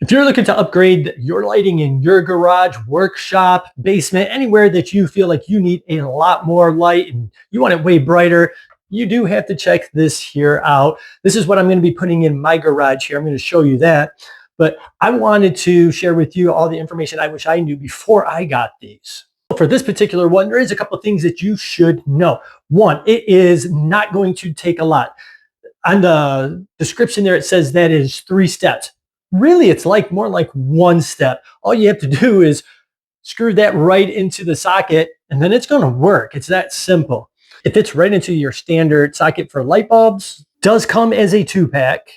If you're looking to upgrade your lighting in your garage, workshop, basement, anywhere that you feel like you need a lot more light and you want it way brighter, you do have to check this here out. This is what I'm going to be putting in my garage here. I'm going to show you that. But I wanted to share with you all the information I wish I knew before I got these. For this particular one, there is a couple of things that you should know. One, it is not going to take a lot. On the description there, it says that is 3 steps. Really, it's more like 1 step. All you have to do is screw that right into the socket and then it's going to work. It's that simple. It fits right into your standard socket for light bulbs. Does come as a 2-pack.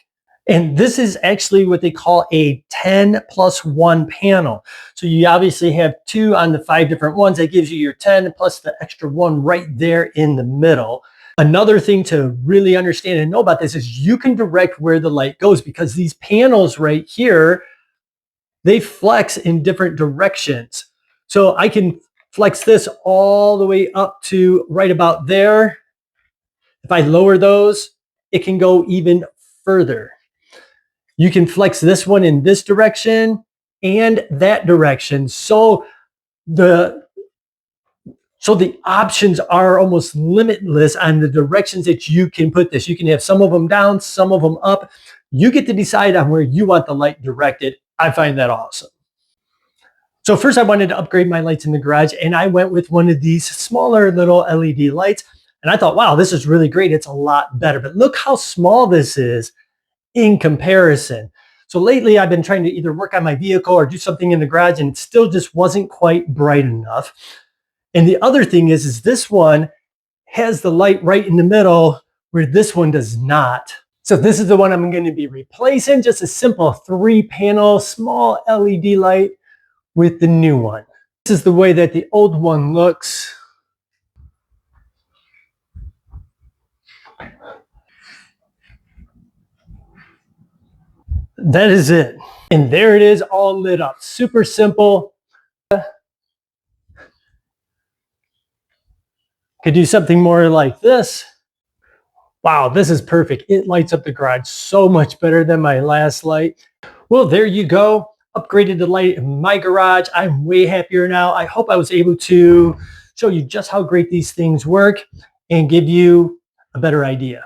And this is actually what they call a 10+1 panel. So you obviously have 2 on the 5 different ones. That gives you your 10 plus the extra 1 right there in the middle. Another thing to really understand and know about this is you can direct where the light goes, because these panels right here, they flex in different directions. So I can flex this all the way up to right about there. If I lower those, it can go even further. You can flex this one in this direction and that direction. So the options are almost limitless on the directions that you can put this. You can have some of them down, some of them up. You get to decide on where you want the light directed. I find that awesome. So first I wanted to upgrade my lights in the garage, and I went with one of these smaller little LED lights. And I thought, wow, this is really great. It's a lot better. But look how small this is in comparison. So lately I've been trying to either work on my vehicle or do something in the garage, and it still just wasn't quite bright enough. And the other thing is this one has the light right in the middle where this one does not. So this is the one I'm going to be replacing, just a simple 3-panel small LED light with the new one. This is the way that the old one looks. That is it. And there it is, all lit up. Super simple. Could do something more like this. Wow, this is perfect. It lights up the garage so much better than my last light. Well, there you go. Upgraded the light in my garage. I'm way happier now. I hope I was able to show you just how great these things work and give you a better idea.